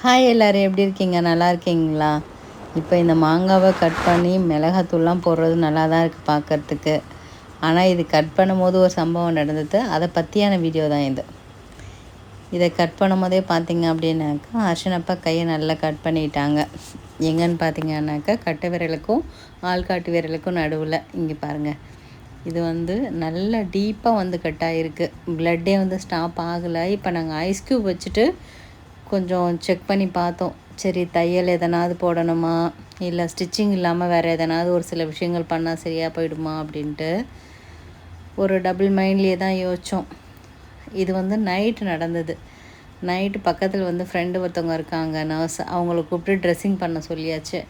Hi எல்லோரும் எப்படி இருக்கீங்க? நல்லா இருக்கீங்களா? இப்போ இந்த மாங்காவை கட் பண்ணி மிளகாத்தூள்லாம் போடுறது நல்லா தான் இருக்குது பார்க்குறதுக்கு. ஆனால் இது கட் பண்ணும்போது ஒரு சம்பவம் நடந்தது, அதை பற்றியான வீடியோ தான் இது. இதை கட் பண்ணும் போதே பார்த்திங்க அப்படின்னாக்கா அர்ச்சனப்பா கையை நல்லா கட் பண்ணிட்டாங்க. எங்கன்னு பார்த்தீங்கன்னாக்கா கட்டை விரலுக்கும் ஆள்காட்டு விரலுக்கும் நடுவில் இங்கே பாருங்கள். இது வந்து நல்லா டீப்பாக வந்து கட் ஆகிருக்கு. ப்ளட்டே வந்து ஸ்டாப் ஆகலை. இப்போ நாங்கள் ஐஸ் க்யூப் வச்சுட்டு கொஞ்சம் செக் பண்ணி பார்த்தோம். சரி, தையல் எதனாவது போடணுமா, இல்லை ஸ்டிச்சிங் இல்லாமல் வேறு எதனாவது ஒரு சில விஷயங்கள் பண்ணால் சரியாக போயிடுமா அப்படின்ட்டு ஒரு டபுள் மைண்ட்லேயே தான் யோசித்தோம். இது வந்து நைட்டு நடந்தது. நைட்டு பக்கத்தில் வந்து ஃப்ரெண்டு ஒருத்தவங்க இருக்காங்க, நர்ஸ். அவங்கள கூப்பிட்டு ட்ரெஸ்ஸிங் பண்ண சொல்லியாச்சு.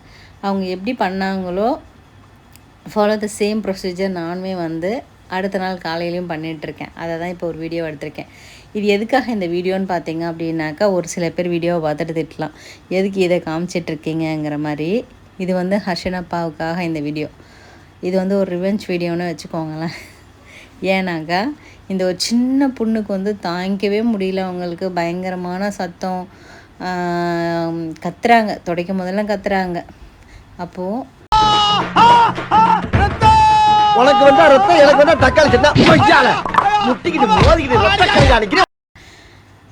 அவங்க எப்படி பண்ணாங்களோ ஃபாலோ த சேம் ப்ரொசீஜர் நானுமே வந்து அடுத்த நாள் காலையிலையும் பண்ணிகிட்ருக்கேன். அதை தான் இப்போ ஒரு வீடியோ எடுத்திருக்கேன். இது எதுக்காக இந்த வீடியோன்னு பார்த்தீங்க அப்படின்னாக்கா, ஒரு சில பேர் வீடியோவை பார்த்துட்டு திட்டலாம், எதுக்கு இதை காமிச்சிட்ருக்கீங்கிற மாதிரி. இது வந்து ஹர்ஷனப்பாவுக்காக இந்த வீடியோ. இது வந்து ஒரு ரிவெஞ்ச் வீடியோன்னு வச்சுக்கோங்களேன். ஏன்னாக்கா இந்த ஒரு சின்ன புண்ணுக்கு வந்து தாங்கிக்கவே முடியல. அவங்களுக்கு பயங்கரமான சத்தம், கத்துறாங்க, துடைக்கும் போதெல்லாம் கத்துறாங்க. அப்போது உனக்கு வந்தா ரத்தம், எனக்கு வந்தா தக்காளி சட்னா முட்டிக்கிட்டு மோதிக்கிட்டு ரத்த கையாளிக்கிற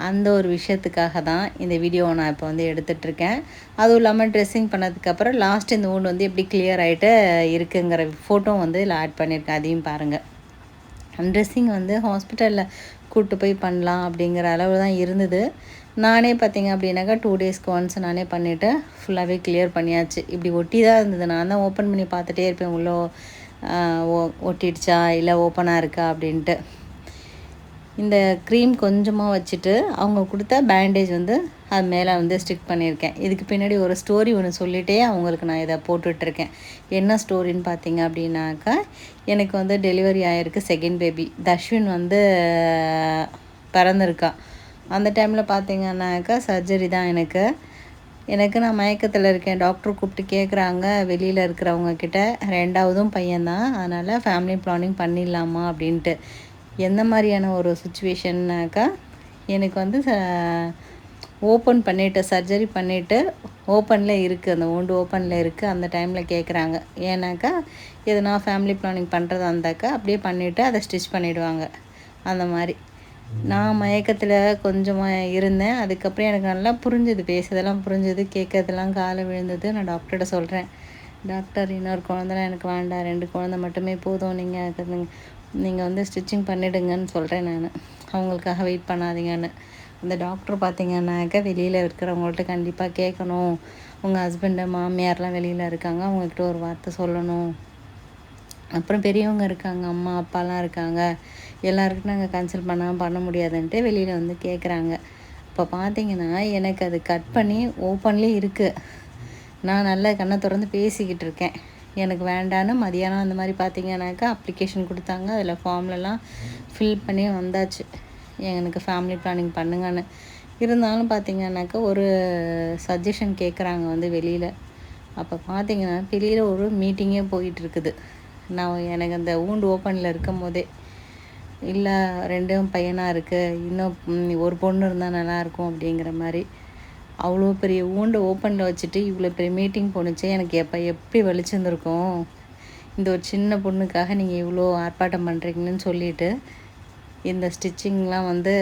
அந்த ஒரு விஷயத்துக்காக தான் இந்த வீடியோவை நான் இப்போ வந்து எடுத்துகிட்ருக்கேன். அதுவும் இல்லாமல் ட்ரெஸ்ஸிங் பண்ணதுக்கப்புறம் லாஸ்ட் இந்த ஊண்டு வந்து எப்படி கிளியர் ஆகிட்டு இருக்குங்கிற ஃபோட்டோ வந்து இதில் ஆட் பண்ணியிருக்கேன். அதையும் பாருங்கள். ட்ரெஸ்ஸிங் வந்து ஹாஸ்பிட்டலில் கூப்பிட்டு போய் பண்ணலாம் அப்படிங்கிற அளவு தான் இருந்தது. நானே பார்த்திங்க அப்படின்னாக்கா 2 டேஸ்க்கு ஒன்ஸ் நானே பண்ணிவிட்டு ஃபுல்லாகவே கிளியர் பண்ணியாச்சு. இப்படி ஒட்டி தான் இருந்தது. நான் தான் ஓப்பன் பண்ணி பார்த்துட்டே இருப்பேன், உள்ளே ஒட்டிடுச்சா இல்லை ஓப்பனாக இருக்கா அப்படின்ட்டு. இந்த க்ரீம் கொஞ்சமாக வச்சுட்டு அவங்க கொடுத்த பேண்டேஜ் வந்து அது மேலே வந்து ஸ்டிக் பண்ணியிருக்கேன். இதுக்கு பின்னாடி ஒரு ஸ்டோரி ஒன்று சொல்லிகிட்டே அவங்களுக்கு நான் இதை போட்டுட்ருக்கேன். என்ன ஸ்டோரின்னு பார்த்தீங்க அப்படின்னாக்கா, எனக்கு வந்து டெலிவரி ஆகிருக்கு, செகண்ட் பேபி தஷ்வின் வந்து பிறந்திருக்கா. அந்த டைமில் பார்த்தீங்கன்னாக்கா சர்ஜரி தான் எனக்கு நான் மயக்கத்தில் இருக்கேன். டாக்டர் கூப்பிட்டு கேட்குறாங்க வெளியில் இருக்கிறவங்கக்கிட்ட, 2ஆவதும் பையன்தான், அதனால் ஃபேமிலி பிளானிங் பண்ணிடலாமா அப்படின்ட்டு. எந்த மாதிரியான ஒரு சுச்சுவேஷன்னாக்கா, எனக்கு வந்து ஓப்பன் பண்ணிவிட்டு சர்ஜரி பண்ணிவிட்டு ஓப்பனில் இருக்குது, அந்த wound ஓப்பனில் இருக்குது. அந்த டைமில் கேட்குறாங்க. ஏன்னாக்கா எதுனா ஃபேமிலி பிளானிங் பண்ணுறதா இருந்தாக்கா அப்படியே பண்ணிவிட்டு அதை ஸ்டிச் பண்ணிவிடுவாங்க. அந்த மாதிரி நான் மயக்கத்தில் கொஞ்சமாக இருந்தேன். அதுக்கப்புறம் எனக்கு நல்லா புரிஞ்சுது, பேசுறதெல்லாம் புரிஞ்சுது, கேட்கறதெல்லாம் காலை விழுந்தது. நான் டாக்டர்கிட்ட சொல்கிறேன், டாக்டர் இன்னொரு குழந்தைலாம் எனக்கு வேண்டாம், 2 குழந்தை மட்டுமே போதும், நீங்கள் வந்து ஸ்டிச்சிங் பண்ணிவிடுங்கன்னு சொல்கிறேன் நான். அவங்களுக்காக வெயிட் பண்ணாதீங்கன்னு. அந்த டாக்டர் பார்த்திங்கன்னாக்கா வெளியில் இருக்கிறவங்கள்ட்ட கண்டிப்பாக கேட்கணும், உங்கள் ஹஸ்பண்டு மாமியார்லாம் வெளியில் இருக்காங்க, அவங்கக்கிட்ட ஒரு வார்த்தை சொல்லணும், அப்புறம் பெரியவங்க இருக்காங்க, அம்மா அப்பாலாம் இருக்காங்க, எல்லாருக்கும் நாங்கள் கன்சல்ட் பண்ணாமல் பண்ண முடியாதுன்ட்டு வெளியில் வந்து கேட்குறாங்க. இப்போ பார்த்தீங்கன்னா எனக்கு அது கட் பண்ணி ஓப்பன்லேயே இருக்குது. நான் நல்லா கண்ணை திறந்து பேசிக்கிட்டு இருக்கேன். எனக்கு வேண்டான்னு மதியானம் அந்த மாதிரி பார்த்தீங்கன்னாக்கா அப்ளிகேஷன் கொடுத்தாங்க. அதில் ஃபார்ம்லலாம் ஃபில் பண்ணி வந்தாச்சு, எனக்கு ஃபேமிலி பிளானிங் பண்ணுங்கன்னு. இருந்தாலும் பார்த்தீங்கன்னாக்கா ஒரு சஜஷன் கேட்குறாங்க வந்து வெளியில். அப்போ பார்த்தீங்கன்னா வெளியில் ஒரு மீட்டிங்கே போயிட்டுருக்குது. எனக்கு அந்த wound ஓப்பனில் இருக்கும் போதே, இல்லை 2 பையனாக இருக்குது, இன்னும் ஒரு பொண்ணு இருந்தால் நல்லாயிருக்கும் அப்படிங்கிற மாதிரி. அவ்வளோ பெரிய wound ஓப்பனில் வச்சுட்டு இவ்வளோ பெரிய மீட்டிங் போணுச்சு. எனக்கு எப்படி வலிச்சிருந்துருக்கும். இந்த ஒரு சின்ன பொண்ணுக்காக நீங்கள் இவ்வளோ ஆர்ப்பாட்டம் பண்ணுறீங்கன்னு சொல்லிவிட்டு இந்த ஸ்டிச்சிங்லாம் வந்து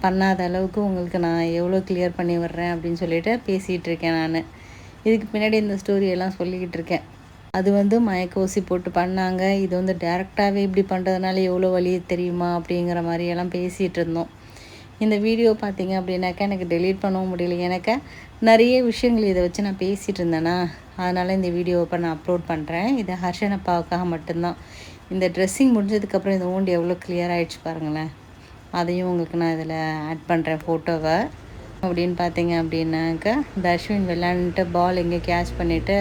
பண்ணாத அளவுக்கு உங்களுக்கு நான் எவ்வளோ கிளியர் பண்ணி விட்றேன் அப்படின்னு சொல்லிட்டு பேசிகிட்டு இருக்கேன் நான். இதுக்கு பின்னாடி இந்த ஸ்டோரியெல்லாம் சொல்லிக்கிட்டு இருக்கேன். அது வந்து மயக்க ஊசி போட்டு பண்ணாங்க, இது வந்து டேரெக்டாகவே இப்படி பண்ணுறதுனால எவ்வளோ வலி தெரியுமா அப்படிங்கிற மாதிரியெல்லாம் பேசிகிட்டு இருந்தோம். இந்த வீடியோ பார்த்திங்க அப்படின்னாக்கா எனக்கு டெலீட் பண்ணவும் முடியல. எனக்கு நிறைய விஷயங்கள் இதை வச்சு நான் பேசிகிட்டு இருந்தேன்னா, அதனால் இந்த வீடியோவை இப்போ நான் அப்லோட் பண்ணுறேன். இது ஹர்ஷனப்பாவுக்காக மட்டும்தான். இந்த ட்ரெஸ்ஸிங் முடிஞ்சதுக்கப்புறம் இந்த wound எவ்வளோ கிளியர் ஆகிடுச்சு பாருங்களேன். அதையும் உங்களுக்கு நான் இதில் ஆட் பண்ணுறேன் ஃபோட்டோவை. அப்படின்னு பார்த்தீங்க அப்படின்னாக்கா, தஷ்வின் விளாண்டுட்டு பால் எங்கே கேட்ச் பண்ணிவிட்டு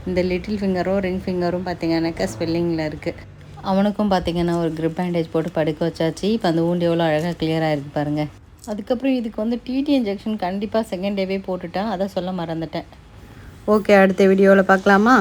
இந்த லிட்டில் ஃபிங்கரும் ரிங் ஃபிங்கரும் பார்த்திங்கன்னாக்கா ஸ்வெல்லிங்கில் இருக்குது. அவனுக்கும் பார்த்திங்கன்னா ஒரு க்ரிப் பேண்டேஜ் போட்டு படுக்க வச்சாச்சு. இப்போ அந்த wound எவ்வளோ அழகாக கிளியராக இருக்குது பாருங்கள். அதுக்கப்புறம் இதுக்கு வந்து டிடி இன்ஜெக்ஷன் கண்டிப்பாக செகண்ட் டேவே போட்டுட்டேன், அதை சொல்ல மறந்துட்டேன். ஓகே, அடுத்த வீடியோவில் பார்க்கலாமா?